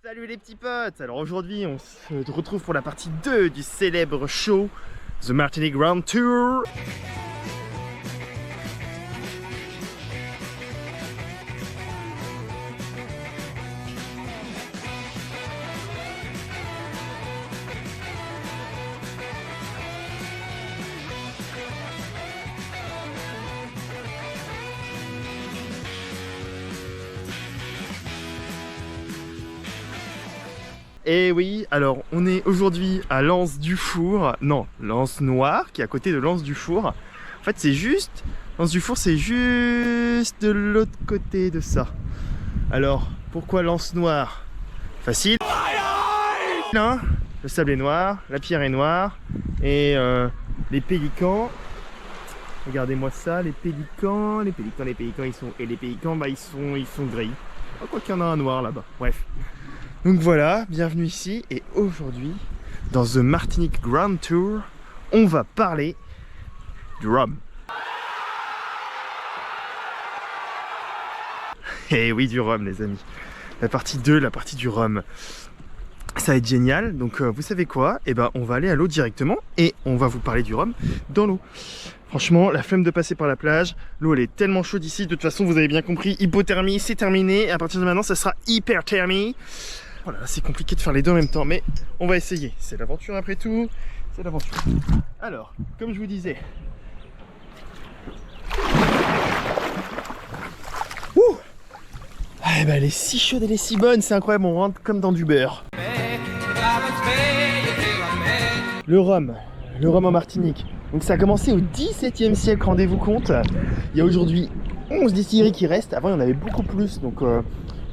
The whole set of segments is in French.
Salut les petits potes. Alors aujourd'hui on se retrouve pour la partie 2 du célèbre show The Martinique Grand Tour. Et oui, alors on est aujourd'hui à L'Anse-du-Four, non, L'Anse-Noire, qui est à côté de L'Anse-du-Four. En fait c'est juste, L'Anse-du-Four c'est juste de l'autre côté de ça. Alors, pourquoi L'Anse-Noire? Facile, hein, le sable est noir, la pierre est noire, et les pélicans, regardez-moi ça, les pélicans ils sont, et les pélicans bah ils sont gris. Oh, quoi qu'il y en a un noir là-bas, bref. Donc voilà, bienvenue ici et aujourd'hui, dans The Martinique Grand Tour, on va parler du rhum. Et oui, du rhum les amis. La partie 2, la partie du rhum. Ça va être génial, donc vous savez quoi? Eh ben on va aller à l'eau directement et on va vous parler du rhum dans l'eau. Franchement, la flemme de passer par la plage, l'eau elle est tellement chaude ici, de toute façon vous avez bien compris, hypothermie c'est terminé, et à partir de maintenant ça sera hyperthermie. Voilà, c'est compliqué de faire les deux en même temps, mais on va essayer. C'est l'aventure après tout, c'est l'aventure. Alors, comme je vous disais... Ouh, ah, bah, elle est si chaude, elle est si bonne, c'est incroyable, on rentre comme dans du beurre. Le rhum en Martinique. Donc ça a commencé au XVIIe siècle, rendez-vous compte. Il y a aujourd'hui 11 distilleries qui restent, avant il y en avait beaucoup plus, donc...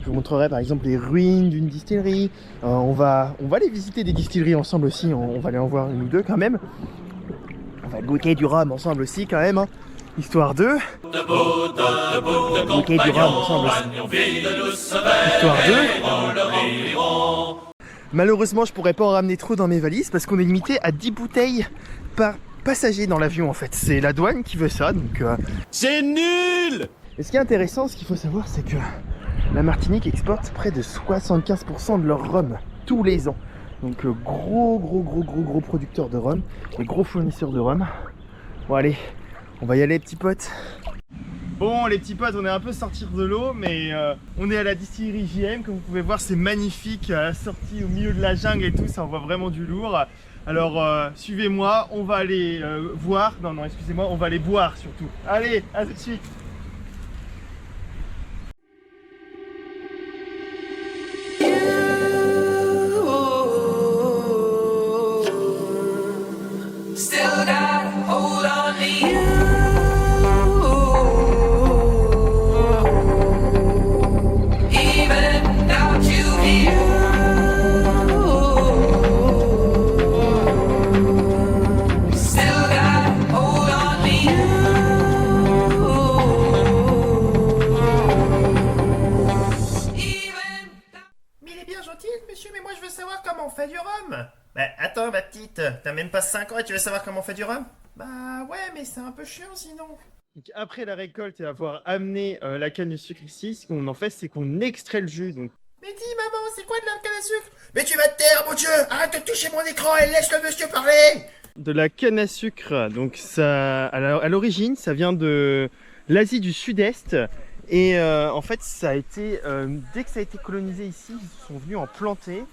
je vous montrerai par exemple les ruines d'une distillerie. On va aller visiter des distilleries ensemble aussi. On va aller en voir une ou deux quand même. On va goûter du rhum ensemble aussi quand même. Hein. Histoire de... goûter du rhum ensemble aussi. Histoire de... Malheureusement, je pourrais pas en ramener trop dans mes valises parce qu'on est limité à 10 bouteilles par passager dans l'avion en fait. C'est la douane qui veut ça, donc... C'est nul! Et ce qui est intéressant, ce qu'il faut savoir, c'est que... la Martinique exporte près de 75% de leur rhum tous les ans. Donc gros producteur de rhum et gros fournisseur de rhum. Bon allez, on va y aller les petits potes. Bon les petits potes, on est un peu sortis de l'eau, mais on est à la distillerie JM. Comme vous pouvez voir, c'est magnifique, à la sortie au milieu de la jungle et tout, ça envoie vraiment du lourd. Alors suivez-moi, on va aller voir, non excusez-moi, on va aller boire surtout. Allez, à tout de suite. Bah attends ma petite, t'as même pas 5 ans et tu veux savoir comment on fait du rhum? Bah ouais mais c'est un peu chiant sinon. Donc, après la récolte et avoir amené la canne de sucre ici, ce qu'on en fait c'est qu'on extrait le jus. Donc... Mais dis maman, c'est quoi de la canne à sucre? Mais tu vas te taire mon dieu, arrête de toucher mon écran et laisse le monsieur parler. De la canne à sucre, donc ça, à l'origine ça vient de l'Asie du Sud-Est. Et en fait ça a été, dès que ça a été colonisé ici, ils sont venus en planter.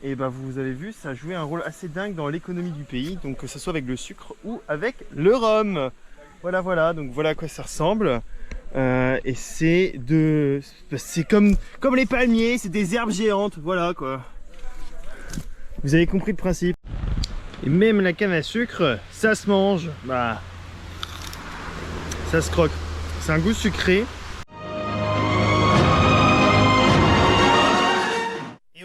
Et bah vous avez vu, ça a joué un rôle assez dingue dans l'économie du pays, donc que ce soit avec le sucre ou avec le rhum. Voilà, donc voilà à quoi ça ressemble. Et c'est comme les palmiers, c'est des herbes géantes, voilà quoi. Vous avez compris le principe. Et même la canne à sucre, ça se mange, bah ça se croque. C'est un goût sucré.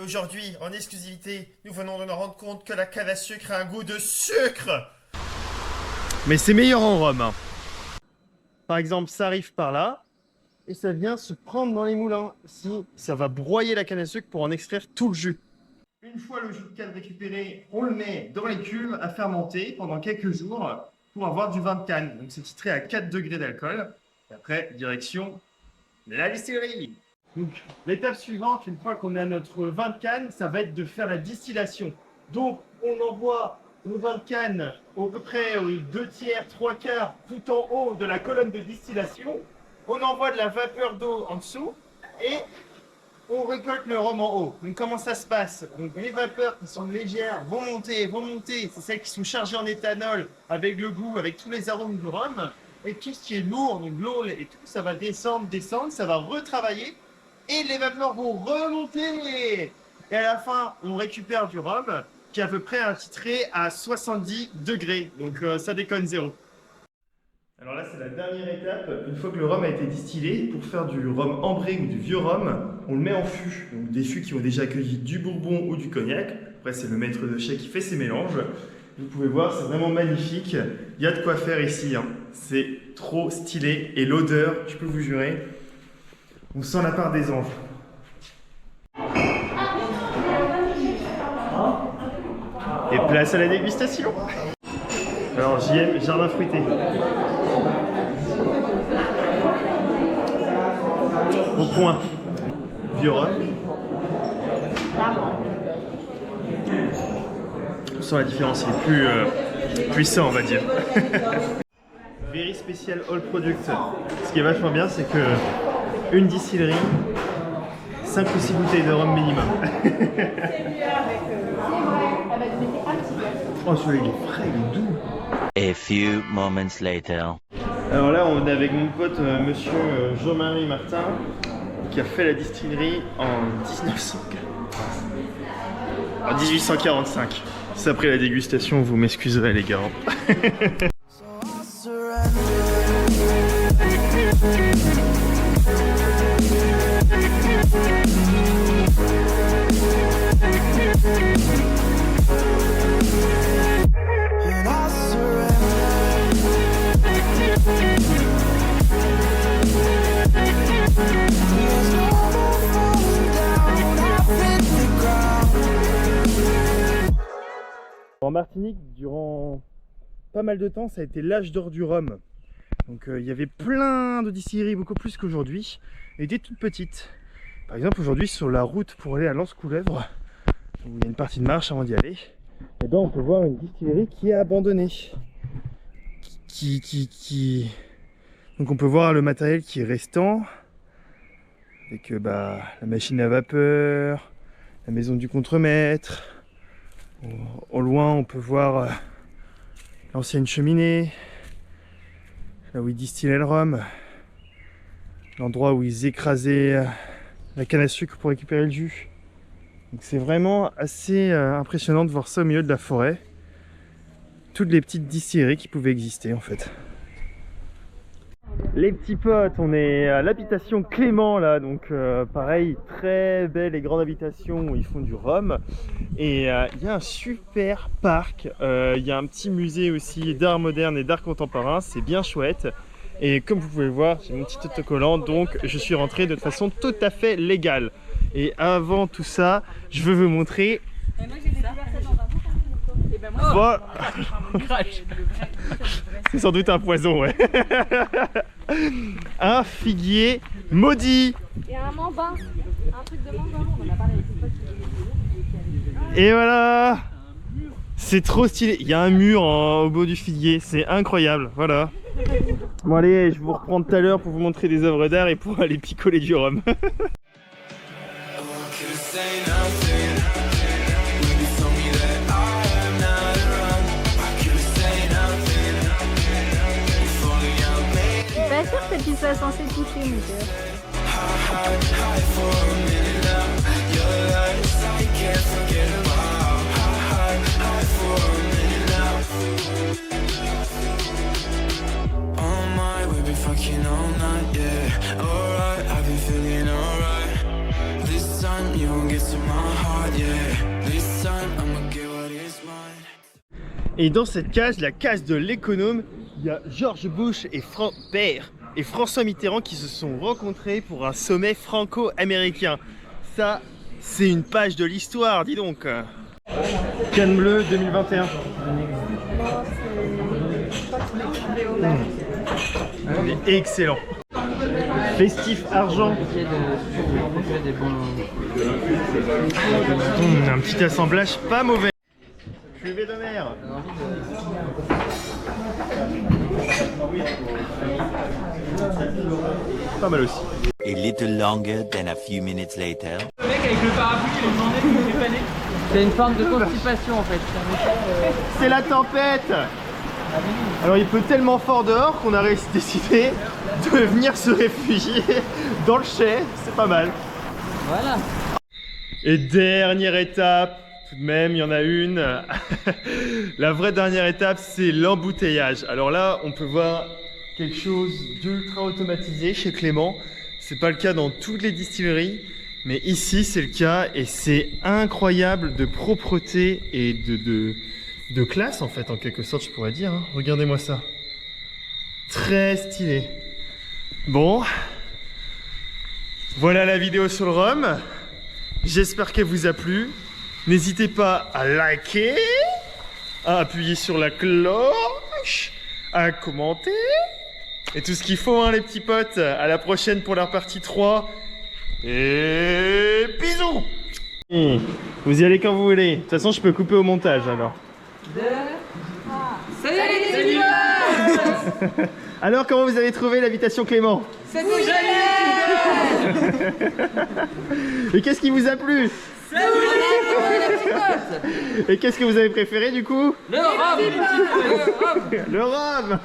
Aujourd'hui, en exclusivité, nous venons de nous rendre compte que la canne à sucre a un goût de sucre. Mais c'est meilleur en rhum. Hein. Par exemple, ça arrive par là et ça vient se prendre dans les moulins. Si ça va broyer la canne à sucre pour en extraire tout le jus. Une fois le jus de canne récupéré, on le met dans les cuves à fermenter pendant quelques jours pour avoir du vin de canne. Donc c'est titré à 4 degrés d'alcool. Et après, direction de la distillerie. Donc, l'étape suivante, une fois qu'on a notre vin de canne, ça va être de faire la distillation. Donc, on envoie nos vins de canne à peu près aux 2 tiers, 3 quarts, tout en haut de la colonne de distillation. On envoie de la vapeur d'eau en dessous et on récolte le rhum en haut. Donc, comment ça se passe? Donc, les vapeurs qui sont légères vont monter, vont monter. C'est celles qui sont chargées en éthanol, avec le goût, avec tous les arômes du rhum. Et tout ce qui est lourd, donc l'eau et tout, ça va descendre, descendre, ça va retravailler. Et les vapeurs vont remonter. Et à la fin, on récupère du rhum qui est à peu près titré à 70 degrés. Donc ça déconne zéro. Alors là, c'est la dernière étape. Une fois que le rhum a été distillé, pour faire du rhum ambré ou du vieux rhum, on le met en fût. Donc des fûts qui ont déjà accueilli du bourbon ou du cognac. Après, c'est le maître de chai qui fait ses mélanges. Vous pouvez voir, c'est vraiment magnifique. Il y a de quoi faire ici. Hein. C'est trop stylé. Et l'odeur, je peux vous jurer, on sent la part des anges. Et place à la dégustation. Alors JM, jardin fruité. Au point. Vieux rhum. On sent la différence, il est plus puissant, on va dire. Very Special All Product. Ce qui est vachement bien, c'est que une distillerie, 5 ou 6 bouteilles de rhum minimum. Oh, celui-là il est frais, il est doux. A few moments later. Alors là, on est avec mon pote monsieur Jean-Marie Martin qui a fait la distillerie en 1845. C'est après la dégustation, vous m'excuserez les gars. En Martinique, durant pas mal de temps, ça a été l'âge d'or du rhum. Donc il y avait plein de distilleries, beaucoup plus qu'aujourd'hui, et des toutes petites. Par exemple, aujourd'hui, sur la route pour aller à Lens-Couleuvre, où il y a une partie de marche avant d'y aller, et ben on peut voir une distillerie qui est abandonnée. Donc on peut voir le matériel qui est restant, avec la machine à vapeur, la maison du contremaître. Au loin, on peut voir l'ancienne cheminée, là où ils distillaient le rhum, l'endroit où ils écrasaient la canne à sucre pour récupérer le jus. Donc c'est vraiment assez impressionnant de voir ça au milieu de la forêt. Toutes les petites distilleries qui pouvaient exister en fait. Les petits potes, on est à l'habitation Clément là, donc pareil, très belle et grande habitation où ils font du rhum. Et il y a un super parc, il y a un petit musée aussi d'art moderne et d'art contemporain, c'est bien chouette. Et comme vous pouvez le voir, j'ai mon petit autocollant, donc je suis rentré de façon tout à fait légale. Et avant tout ça, je veux vous montrer... Bon. C'est sans doute un poison, ouais. Un figuier maudit. Et un mambin, un truc de mambin. On a parlé avec une pote qui... Et voilà. C'est trop stylé. Il y a un mur au bout du figuier, c'est incroyable. Voilà. Bon allez, je vous reprends tout à l'heure pour vous montrer des œuvres d'art et pour aller picoler du rhum. Pas sûr que tu sois censé toucher, mon cœur. Et dans cette case, la case de l'économe, il y a George Bush et père et François Mitterrand qui se sont rencontrés pour un sommet franco-américain. Ça, c'est une page de l'histoire, dis donc. Canne bleue 2021. Il est excellent. Festif argent. Un petit assemblage pas mauvais. Cuvée de mer. Pas mal aussi. A little longer than a few minutes later. Le mec avec le parapluie, il m'a demandé si il était pané. C'est une forme de constipation en fait. C'est la tempête. Alors il pleut tellement fort dehors qu'on a décidé de venir se réfugier dans le chai. C'est pas mal. Voilà. Et dernière étape, tout de même, il y en a une. La vraie dernière étape, c'est l'embouteillage. Alors là, on peut voir quelque chose d'ultra automatisé chez Clément. C'est pas le cas dans toutes les distilleries, mais ici c'est le cas et c'est incroyable de propreté et de classe en fait, en quelque sorte, je pourrais dire. Hein. Regardez-moi ça. Très stylé. Bon, voilà la vidéo sur le rhum. J'espère qu'elle vous a plu. N'hésitez pas à liker, à appuyer sur la cloche, à commenter et tout ce qu'il faut, hein, les petits potes. À la prochaine pour la partie 3 et bisous. Vous y allez quand vous voulez. De toute façon, je peux couper au montage alors. Salut les débutantes. Alors, comment vous avez trouvé l'invitation Clément? C'est tout génial. Et qu'est-ce qui vous a plu? Et qu'est-ce que vous avez préféré du coup? Le rhum. Le rhum.